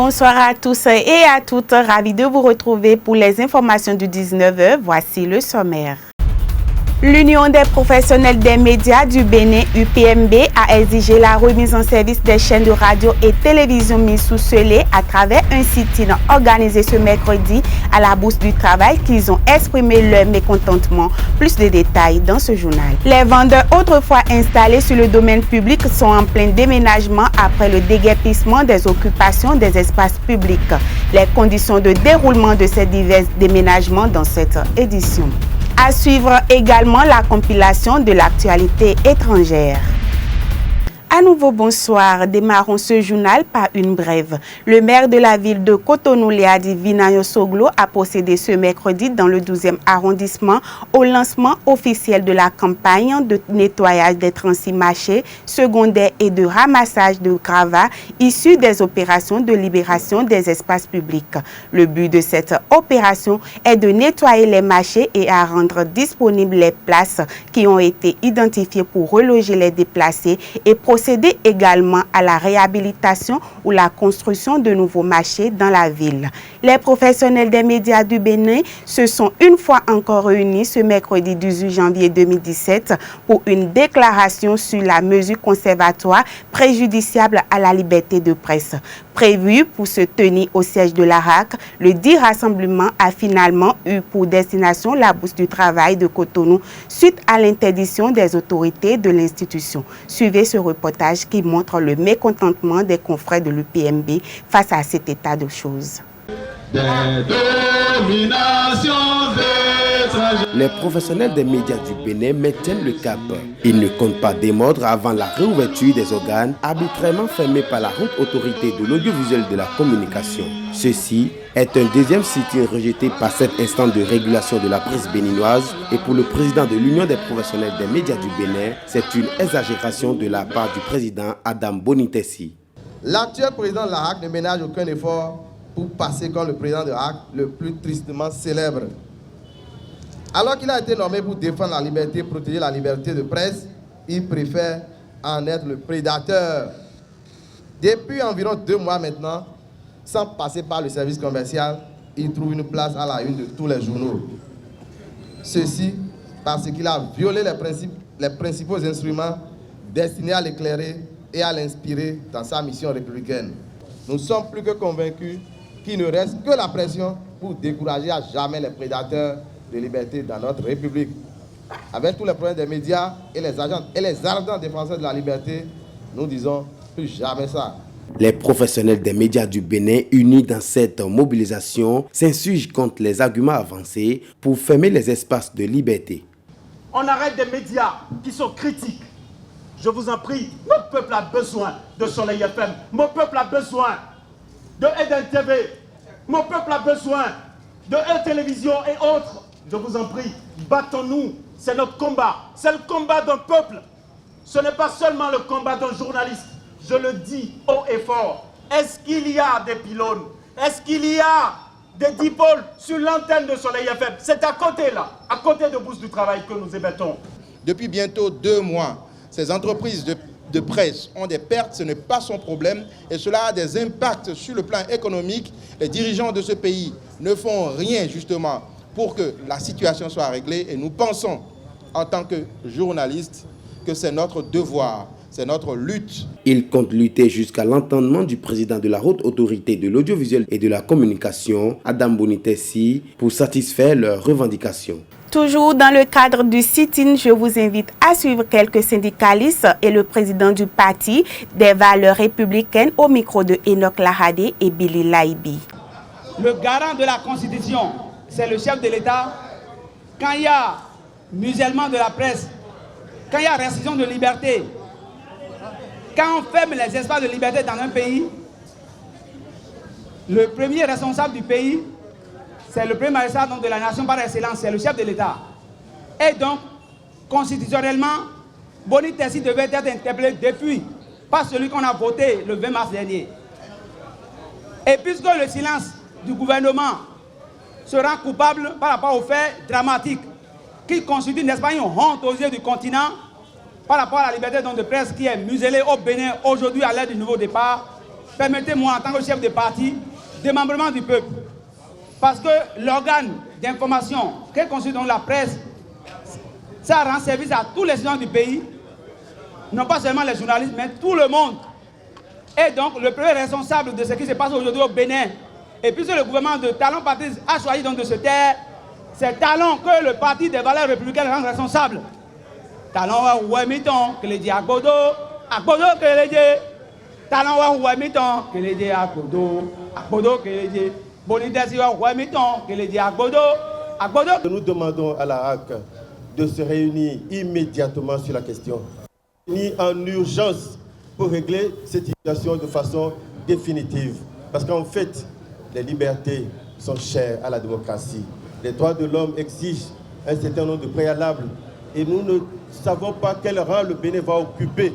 Bonsoir à tous et à toutes, ravi de vous retrouver pour les informations du 19h. Voici le sommaire. L'Union des professionnels des médias du Bénin, UPMB, a exigé la remise en service des chaînes de radio et télévision mises sous scellé à travers un sit-in organisé ce mercredi à la Bourse du Travail qu'ils ont exprimé leur mécontentement. Plus de détails dans ce journal. Les vendeurs autrefois installés sur le domaine public sont en plein déménagement après le déguerpissement des occupations des espaces publics. Les conditions de déroulement de ces divers déménagements dans cette édition. À suivre également la compilation de l'actualité étrangère. À nouveau, bonsoir. Démarrons ce journal par une brève. Le maire de la ville de Cotonou, Léadi Vinayo Soglo, a procédé ce mercredi dans le 12e arrondissement au lancement officiel de la campagne de nettoyage des transis mâchés, secondaires et de ramassage de gravats issus des opérations de libération des espaces publics. Le but de cette opération est de nettoyer les mâchés et à rendre disponibles les places qui ont été identifiées pour reloger les déplacés et procéder également à la réhabilitation ou la construction de nouveaux marchés dans la ville. Les professionnels des médias du Bénin se sont une fois encore réunis ce mercredi 18 janvier 2017 pour une déclaration sur la mesure conservatoire préjudiciable à la liberté de presse. Prévu pour se tenir au siège de l'ARAC, le dit rassemblement a finalement eu pour destination la Bourse du Travail de Cotonou suite à l'interdiction des autorités de l'institution. Suivez ce reportage qui montre le mécontentement des confrères de l'UPMB face à cet état de choses. Les professionnels des médias du Bénin maintiennent le cap. Ils ne comptent pas démordre avant la réouverture des organes arbitrairement fermés par la haute autorité de l'audiovisuel de la communication. Ceci est un deuxième sit-in rejeté par cette instance de régulation de la presse béninoise et pour le président de l'Union des professionnels des médias du Bénin, c'est une exagération de la part du président Adam Bonitessi. L'actuel président de la HAC ne ménage aucun effort pour passer comme le président de la HAC le plus tristement célèbre. Alors qu'il a été nommé pour défendre la liberté, protéger la liberté de presse, il préfère en être le prédateur. Depuis environ 2 mois maintenant, sans passer par le service commercial, il trouve une place à la une de tous les journaux. Ceci parce qu'il a violé les principaux instruments destinés à l'éclairer et à l'inspirer dans sa mission républicaine. Nous sommes plus que convaincus qu'il ne reste que la pression pour décourager à jamais les prédateurs de liberté dans notre République. Avec tous les problèmes des médias et les agents et les ardents défenseurs de la liberté, nous disons plus jamais ça. Les professionnels des médias du Bénin, unis dans cette mobilisation, s'insurgent contre les arguments avancés pour fermer les espaces de liberté. On arrête des médias qui sont critiques. Je vous en prie, mon peuple a besoin de Soleil FM, mon peuple a besoin de Eden TV, mon peuple a besoin de Télévision et autres. Je vous en prie, battons-nous, c'est notre combat, c'est le combat d'un peuple. Ce n'est pas seulement le combat d'un journaliste, je le dis haut et fort. Est-ce qu'il y a des pylônes? Est-ce qu'il y a des dipôles sur l'antenne de Soleil FM? C'est à côté là, à côté de Bourse du Travail que nous émettons. Depuis bientôt 2 mois, ces entreprises de presse ont des pertes, ce n'est pas son problème et cela a des impacts sur le plan économique. Les dirigeants de ce pays ne font rien justement pour que la situation soit réglée et nous pensons en tant que journalistes que c'est notre devoir, c'est notre lutte. Il compte lutter jusqu'à l'entendement du président de la haute autorité de l'audiovisuel et de la communication, Adam Bonitessi, pour satisfaire leurs revendications. Toujours dans le cadre du sit-in, je vous invite à suivre quelques syndicalistes et le président du parti des valeurs républicaines au micro de Enoch Lahade et Billy Laibi. Le garant de la Constitution, c'est le chef de l'État. Quand il y a musellement de la presse, quand il y a restriction de liberté, quand on ferme les espaces de liberté dans un pays, le premier responsable du pays, c'est le premier magistrat de la nation par excellence, c'est le chef de l'État. Et donc, constitutionnellement, Bonitessi devait être interpellé depuis, pas celui qu'on a voté le 20 mars dernier. Et puisque le silence du gouvernement se rend coupable par rapport aux faits dramatiques qui constituent, n'est-ce pas, une honte aux yeux du continent, par rapport à la liberté de presse qui est muselée au Bénin aujourd'hui à l'ère du nouveau départ, permettez-moi en tant que chef de parti, démembrement du peuple. Parce que l'organe d'information qu'est conçu dans la presse, ça rend service à tous les gens du pays, non pas seulement les journalistes, mais tout le monde. Et donc, le premier responsable de ce qui se passe aujourd'hui au Bénin, et puisque le gouvernement de Talon Patrice a choisi donc de se taire, c'est Talon que le parti des valeurs républicaines rend responsable. Talon wa ouamiton, que les dit Agbodo que les dit. Talon wa ouamiton, que les dit Agbodo que les dit. Bonitesi wa ouamiton, que les dit Agbodo. Nous demandons à la HAC de se réunir immédiatement sur la question. Ni en urgence pour régler cette situation de façon définitive. Parce qu'en fait, les libertés sont chères à la démocratie. Les droits de l'homme exigent un certain nombre de préalables. Et nous ne savons pas quel rang le Bénin va occuper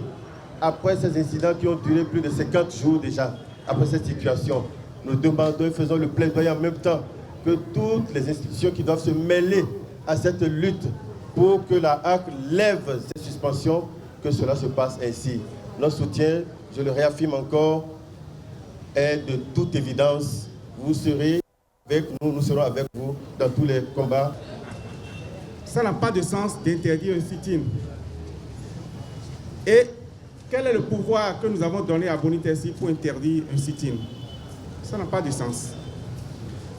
après ces incidents qui ont duré plus de 50 jours déjà. Après cette situation, nous demandons et faisons le plaidoyer en même temps que toutes les institutions qui doivent se mêler à cette lutte pour que la HAC lève ces suspensions, que cela se passe ainsi. Notre soutien, je le réaffirme encore, est de toute évidence. Vous serez avec nous, nous serons avec vous dans tous les combats. Ça n'a pas de sens d'interdire un sit-in. Et quel est le pouvoir que nous avons donné à Bonitesi pour interdire un sit-in? Ça n'a pas de sens.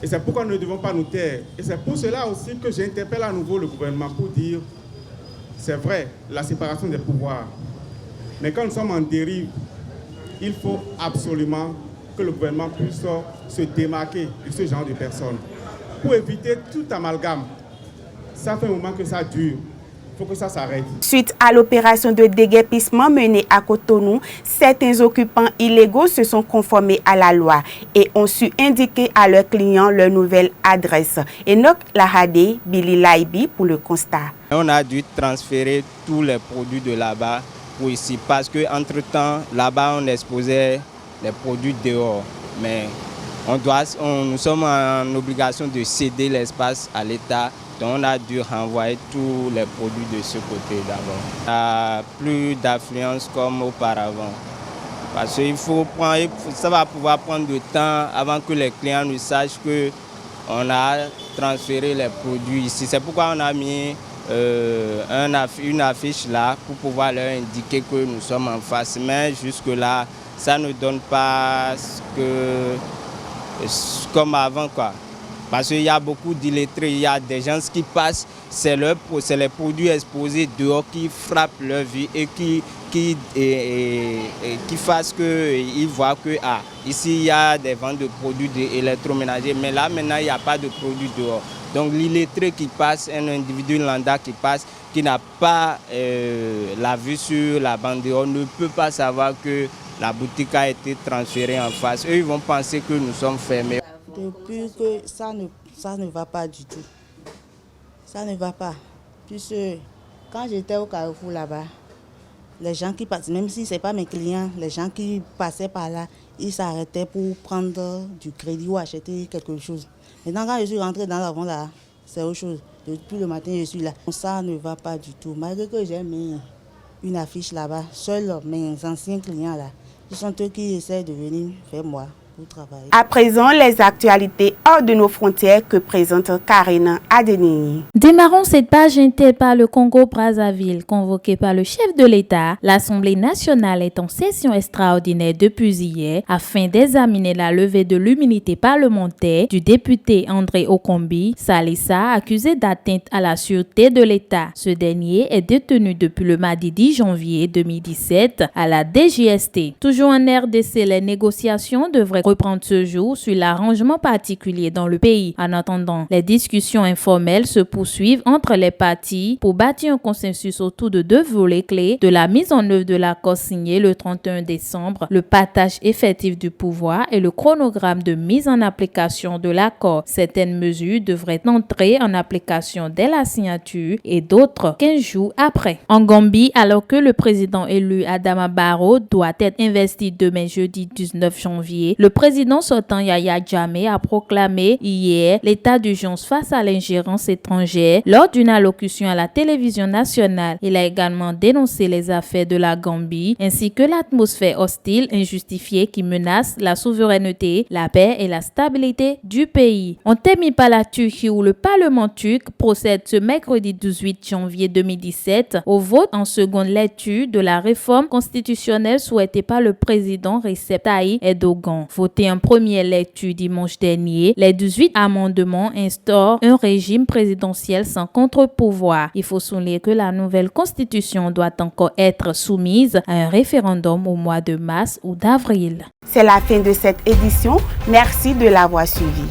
Et c'est pourquoi nous ne devons pas nous taire. Et c'est pour cela aussi que j'interpelle à nouveau le gouvernement pour dire, c'est vrai, la séparation des pouvoirs. Mais quand nous sommes en dérive, il faut absolument que le gouvernement puisse se démarquer de ce genre de personnes pour éviter tout amalgame. Ça fait un moment que ça dure. Il faut que ça s'arrête. Suite à l'opération de déguerpissement menée à Cotonou, certains occupants illégaux se sont conformés à la loi et ont su indiquer à leurs clients leur nouvelle adresse. Enoch Lahade, Billy Laibi pour le constat. On a dû transférer tous les produits de là-bas pour ici parce qu'entre-temps, là-bas, on exposait les produits dehors. Mais nous sommes en obligation de céder l'espace à l'État. Donc on a dû renvoyer tous les produits de ce côté d'abord. Il n'y a plus d'affluence comme auparavant. Parce qu'il ça va pouvoir prendre du temps avant que les clients nous sachent qu'on a transféré les produits ici. C'est pourquoi on a mis une affiche là pour pouvoir leur indiquer que nous sommes en face. Mais jusque-là, ça ne donne pas comme avant, quoi. Parce qu'il y a beaucoup d'illettrés, il y a des gens qui passent, c'est les produits exposés dehors qui frappent leur vie et qui fassent qu'ils voient que ici il y a des ventes de produits électroménagers, mais là maintenant il n'y a pas de produits dehors. Donc l'illettré qui passe, un individu lambda qui passe, qui n'a pas la vue sur la banderole, ne peut pas savoir que la boutique a été transférée en face. Eux, ils vont penser que nous sommes fermés. Depuis que ça ne va pas du tout. Ça ne va pas. Puisque quand j'étais au Carrefour là-bas, les gens qui passaient, même si ce n'est pas mes clients, les gens qui passaient par là, ils s'arrêtaient pour prendre du crédit ou acheter quelque chose. Maintenant, quand je suis rentrée dans la vente là, c'est autre chose. Depuis le matin, je suis là. Ça ne va pas du tout. Malgré que j'ai mis une affiche là-bas, seuls mes anciens clients là, ce sont eux qui essaient de venir faire moi. À présent, les actualités hors de nos frontières que présente Karina Adenini. Démarrons cette page inter par le Congo-Brazzaville. Convoqué par le chef de l'État, l'Assemblée nationale est en session extraordinaire depuis hier afin d'examiner la levée de l'immunité parlementaire du député André Okombi Salissa, accusé d'atteinte à la sûreté de l'État. Ce dernier est détenu depuis le mardi 10 janvier 2017 à la DGST. Toujours en RDC, les négociations devraient reprendre ce jour sur l'arrangement particulier dans le pays. En attendant, les discussions informelles se poursuivent entre les parties pour bâtir un consensus autour de deux volets clés de la mise en œuvre de l'accord signé le 31 décembre, le partage effectif du pouvoir et le chronogramme de mise en application de l'accord. Certaines mesures devraient entrer en application dès la signature et d'autres 15 jours après. En Gambie, alors que le président élu Adama Barrow doit être investi demain jeudi 19 janvier, le président sortant Yahya Jammeh a proclamé hier l'état d'urgence face à l'ingérence étrangère projet. Lors d'une allocution à la télévision nationale, il a également dénoncé les affaires de la Gambie ainsi que l'atmosphère hostile injustifiée qui menace la souveraineté, la paix et la stabilité du pays. On termine par la Turquie où le Parlement turc procède ce mercredi 18 janvier 2017 au vote en seconde lecture de la réforme constitutionnelle souhaitée par le président Recep Tayyip Erdogan. Voté en première lecture dimanche dernier, les 18 amendements instaurent un régime présidentiel sans contre-pouvoir. Il faut souligner que la nouvelle constitution doit encore être soumise à un référendum au mois de mars ou d'avril. C'est la fin de cette édition. Merci de l'avoir suivi.